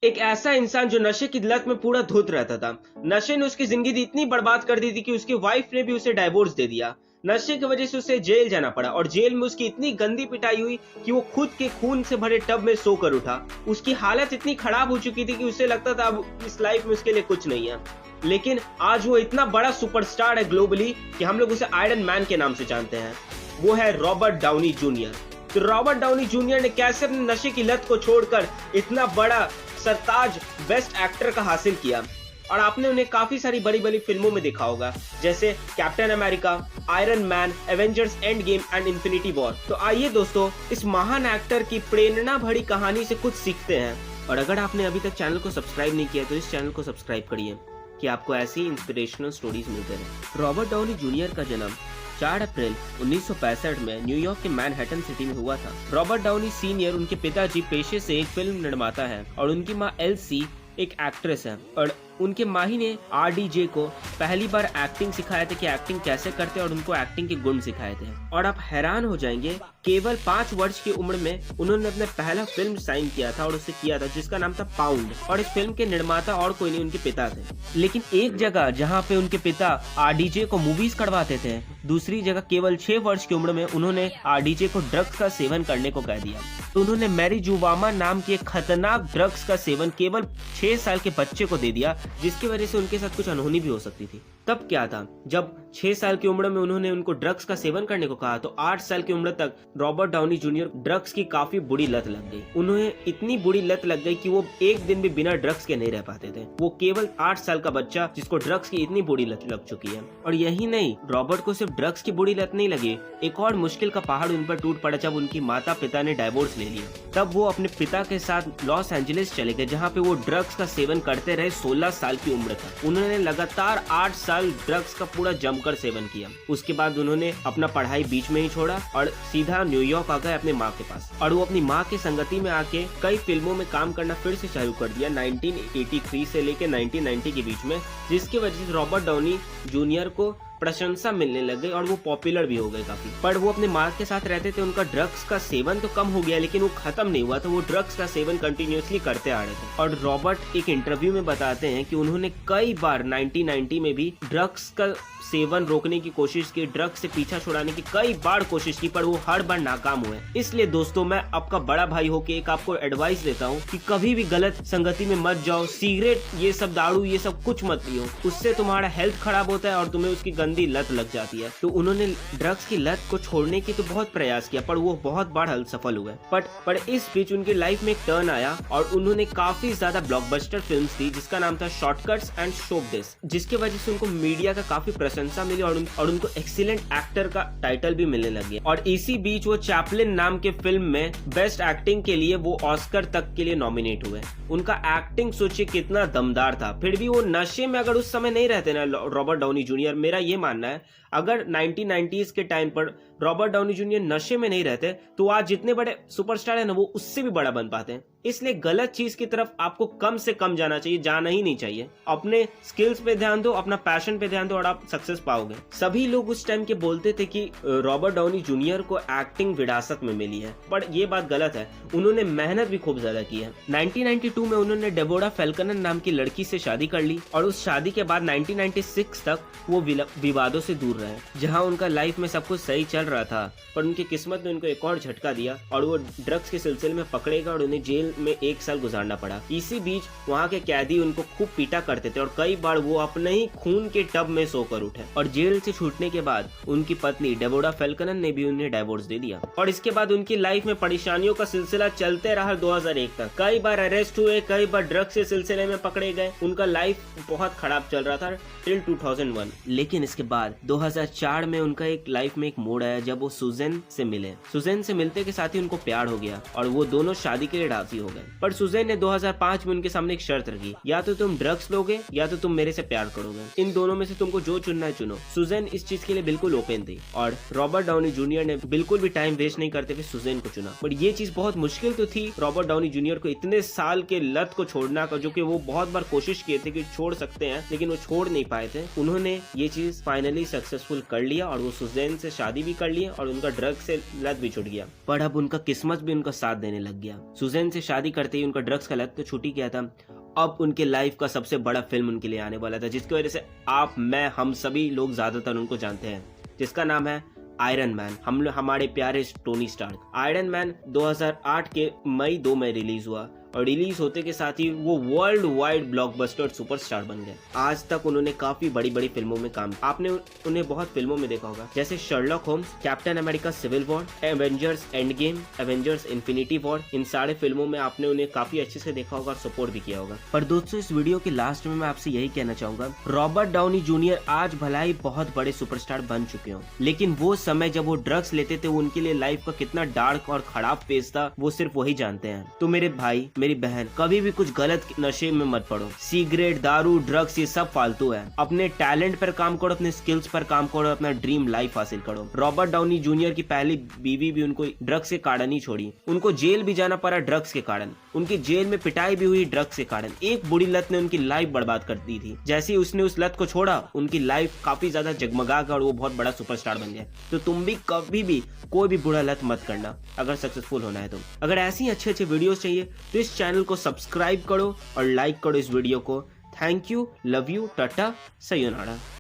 एक ऐसा इंसान जो नशे की लत में पूरा धुत रहता था। नशे ने उसकी जिंदगी इतनी बर्बाद कर दी थी कि उसकी वाइफ ने भी उसे डाइवोर्स दे दिया। नशे की वजह से उसे जेल जाना पड़ा और जेल में उसकी इतनी गंदी पिटाई हुई कि वो खुद के खून से भरे टब में सोकर उठा। उसकी हालत इतनी खराब हो चुकी थी कि उसे लगता था अब इस लाइफ में उसके लिए कुछ नहीं है। लेकिन आज वो इतना बड़ा सुपरस्टार है ग्लोबली कि हम लोग उसे आयरन मैन के नाम से जानते हैं। वो है रॉबर्ट डाउनी जूनियर। तो रॉबर्ट डाउनी जूनियर ने कैसे अपने नशे की लत को छोड़कर इतना बड़ा सरताज बेस्ट एक्टर का हासिल किया। और आपने उन्हें काफी सारी बड़ी बड़ी फिल्मों में देखा होगा, जैसे captain America, iron man, Avengers end game and infinity war. तो आइए दोस्तों, इस महान एक्टर की प्रेरणा भरी कहानी से कुछ सीखते हैं। और अगर आपने अभी तक चैनल को सब्सक्राइब नहीं किया तो इस चैनल को सब्सक्राइब करिए कि आपको ऐसी इंस्पिरेशनल स्टोरीज मिलते रहे। रॉबर्ट डाउनी जूनियर का जन्म 4 अप्रैल 1965 में न्यूयॉर्क के मैनहट्टन सिटी में हुआ था। रॉबर्ट डाउनी सीनियर उनके पिताजी पेशे से एक फिल्म निर्माता है और उनकी मां एल्सी एक एक्ट्रेस है। और उनके माही ने RDJ को पहली बार एक्टिंग सिखाया था कि एक्टिंग कैसे करते हैं और उनको एक्टिंग के गुण सिखाए थे। और आप हैरान हो जाएंगे, केवल 5 वर्ष की उम्र में उन्होंने अपना पहला फिल्म साइन किया था और उसे किया था जिसका नाम था पाउंड। और इस फिल्म के निर्माता और कोई नहीं, उनके पिता थे। लेकिन एक जगह जहाँ पे उनके पिता RDJ को मूवीज करवाते थे, दूसरी जगह केवल 6 वर्ष की उम्र में उन्होंने RDJ को ड्रग्स का सेवन करने को कह दिया। तो उन्होंने मैरिजुवामा नाम की एक खतरनाक ड्रग्स का सेवन केवल 6 साल के बच्चे को दे दिया, जिसकी वजह से उनके साथ कुछ अनहोनी भी हो सकती थी। तब क्या था, जब 6 साल की उम्र में उन्होंने उनको ड्रग्स का सेवन करने को कहा तो 8 साल की उम्र तक रॉबर्ट डाउनी जूनियर ड्रग्स की काफी बुरी लत लग गई। उन्हें इतनी बुरी लत लग गई कि वो एक दिन भी बिना ड्रग्स के नहीं रह पाते थे। वो केवल 8 साल का बच्चा जिसको ड्रग्स की इतनी बुरी लत लग चुकी है। और यही नहीं, रॉबर्ट को सिर्फ ड्रग्स की बुरी लत नहीं लगी, एक और मुश्किल का पहाड़ उन पर टूट पड़ा जब उनकी माता पिता ने डाइवोर्स ले लिया। तब वो अपने पिता के साथ लॉस एंजलिस चले गए, जहाँ पे वो ड्रग्स का सेवन करते रहे 16 साल की उम्र तक। उन्होंने लगातार 8 साल ड्रग्स का पूरा जमकर सेवन किया। उसके बाद उन्होंने अपना पढ़ाई बीच में ही छोड़ा और सीधा न्यूयॉर्क आ गए अपने माँ के पास। और वो अपनी माँ की संगति में आके कई फिल्मों में काम करना फिर से चालू कर दिया 1983 से लेके 1990 के बीच में, जिसकी वजह से रॉबर्ट डाउनी जूनियर को प्रशंसा मिलने लग गई और वो पॉपुलर भी हो गए काफी। पर वो अपने माँ के साथ रहते थे, उनका ड्रग्स का सेवन तो कम हो गया लेकिन वो खत्म नहीं हुआ था। वो ड्रग्स का सेवन कंटिन्यूअसली करते आ रहे थे। और रॉबर्ट एक इंटरव्यू में बताते हैं कि उन्होंने कई बार 1990 में भी ड्रग्स का सेवन रोकने की कोशिश की, ड्रग्स से पीछा छुड़ाने की कई बार कोशिश की, पर वो हर बार नाकाम हुए। इसलिए दोस्तों, मैं आपका बड़ा भाई होके एक आपको एडवाइस देता हूँ कि कभी भी गलत संगति में मत जाओ। सिगरेट, ये सब दारू, ये सब कुछ मत पियो, उससे तुम्हारा हेल्थ खराब होता है और तुम्हें उसकी गंदी लत लग जाती है। तो उन्होंने ड्रग्स की लत को छोड़ने की तो बहुत प्रयास किया, पर वो बहुत बार सफल हुए। पर इस बीच उनकी लाइफ में एक टर्न आया और उन्होंने काफी ज्यादा ब्लॉकबस्टर फिल्म्स दी जिसका नाम था शॉर्टकट्स एंड शोक दिस, जिसकी वजह से उनको मीडिया का काफी प्रशंसा मिली और उनको एक्सीलेंट एक्टर का टाइटल भी मिलने लग गया। और इसी बीच वो चैपलिन नाम के फिल्म में बेस्ट एक्टिंग के लिए वो ऑस्कर तक के लिए नॉमिनेट हुए। उनका एक्टिंग सोचिए कितना दमदार था। फिर भी वो नशे में अगर उस समय नहीं रहते ना रॉबर्ट डाउनी जूनियर, मेरा ये मानना है, अगर 1990s के टाइम पर रॉबर्ट डाउनी जूनियर नशे में नहीं रहते तो आज जितने बड़े सुपरस्टार है ना, वो उससे भी बड़ा बन पाते हैं। इसलिए गलत चीज की तरफ आपको कम से कम जाना चाहिए, जाना ही नहीं चाहिए। अपने स्किल्स पे ध्यान दो, अपना पैशन पे ध्यान दो और आप सक्सेस पाओगे। सभी लोग उस टाइम के बोलते थे कि रॉबर्ट डाउनी जूनियर को एक्टिंग विरासत में मिली है, पर ये बात गलत है। उन्होंने मेहनत भी खूब ज्यादा की है। 1992 में उन्होंने डेबोरा फेल्कनन नाम की लड़की से शादी कर ली और उस शादी के बाद 1996 तक वो विवादों से दूर रहे। जहां उनका लाइफ में सब कुछ सही चल रहा था, पर उनकी किस्मत ने उनको एक और झटका दिया और वो ड्रग्स के सिलसिले में पकड़े गए और उन्हें जेल में 1 साल गुजारना पड़ा। इसी बीच वहाँ के कैदी उनको खूब पीटा करते थे और कई बार वो अपने ही खून के टब में सोकर उठे। और जेल से छूटने के बाद उनकी पत्नी डेबोरा फेल्कनन ने भी उन्हें डाइवोर्स दे दिया। और इसके बाद उनकी लाइफ में परेशानियों का सिलसिला चलते रहा 2001 तक। कई बार अरेस्ट हुए, कई बार ड्रग्स के सिलसिले में पकड़े गए। उनका लाइफ बहुत खराब चल रहा था टिल 2001। लेकिन इसके बाद 2004 में उनका एक लाइफ में एक मोड़ आया जब वो सुजैन से मिले। सुजैन से मिलते के साथ ही उनको प्यार हो गया और वो दोनों शादी के लिए राजी हो गए। पर सुजैन ने 2005 में उनके सामने एक शर्त रखी, या तो तुम ड्रग्स लोगे या तो तुम मेरे से प्यार करोगे, इन दोनों में से तुमको जो चुनना है चुनो। सुजैन इस चीज के लिए बिल्कुल ओपन थी और रॉबर्ट डाउनी जूनियर ने बिल्कुल भी टाइम वेस्ट नहीं करते हुए सुजैन को चुना। पर ये चीज बहुत मुश्किल तो थी रॉबर्ट डाउनी जूनियर को इतने साल के लत को छोड़ना का, जो कि वो बहुत बार कोशिश किए थे कि छोड़ सकते हैं लेकिन वो छोड़ नहीं पाए थे। उन्होंने ये चीज फाइनली सक्सेसफुल कर लिया और वो सुजैन से शादी भी कर लिया और उनका ड्रग से लत भी छूट गया। पर अब उनका किस्मत भी उनका साथ देने लग गया। सुजैन से शादी करते ही उनका ड्रग्स का लत तो छूट ही गया था। अब उनके लाइफ का सबसे बड़ा फिल्म उनके लिए आने वाला था, जिसकी वजह से आप, मैं, हम सभी लोग ज्यादातर उनको जानते हैं, जिसका नाम है आयरन मैन। हमारे प्यारे टोनी स्टार्क। आयरन मैन 2008 के मई 2 में रिलीज हुआ और रिलीज होते के साथ ही वो वर्ल्ड वाइड ब्लॉकबस्टर सुपरस्टार बन गए। आज तक उन्होंने काफी बड़ी बड़ी फिल्मों में काम, आपने उन्हें बहुत फिल्मों में देखा होगा, जैसे Sherlock Holmes, Captain America Civil War, Avengers Endgame, Avengers Infinity War. इन सारे फिल्मों में आपने उन्हें काफी अच्छे से देखा होगा और सपोर्ट भी किया होगा। पर दोस्तों, इस वीडियो के लास्ट में मैं आपसे यही कहना चाहूंगा, रॉबर्ट डाउनी जूनियर आज भला ही बहुत बड़े सुपरस्टार बन चुके हो, लेकिन वो समय जब वो ड्रग्स लेते थे, उनके लिए लाइफ का कितना डार्क और खराब फेज था, वो सिर्फ वही जानते हैं। तो मेरे भाई, मेरी बहन, कभी भी कुछ गलत नशे में मत पड़ो। सिगरेट, दारू, ड्रग्स, ये सब फालतू है। अपने टैलेंट पर काम करो, अपने स्किल्स पर काम करो, अपना ड्रीम लाइफ हासिल करो। रॉबर्ट डाउनी जूनियर की पहली बीवी भी उनको ड्रग्स के कारण ही छोड़ी। उनको जेल भी जाना पड़ा ड्रग्स के कारण। उनकी जेल में पिटाई भी हुई ड्रग्स के कारण। एक बुरी लत ने उनकी लाइफ बर्बाद कर दी थी। जैसे ही उसने उस लत को छोड़ा, उनकी लाइफ काफी ज्यादा जगमगा गई और वो बहुत बड़ा सुपरस्टार बन गए। तो तुम भी कभी भी कोई भी बुरा लत मत करना अगर सक्सेसफुल होना है। तो अगर ऐसी ही अच्छे अच्छे वीडियोस चाहिए तो इस चैनल को सब्सक्राइब करो और लाइक करो इस वीडियो को। Thank you, love you, Tata, sayonara।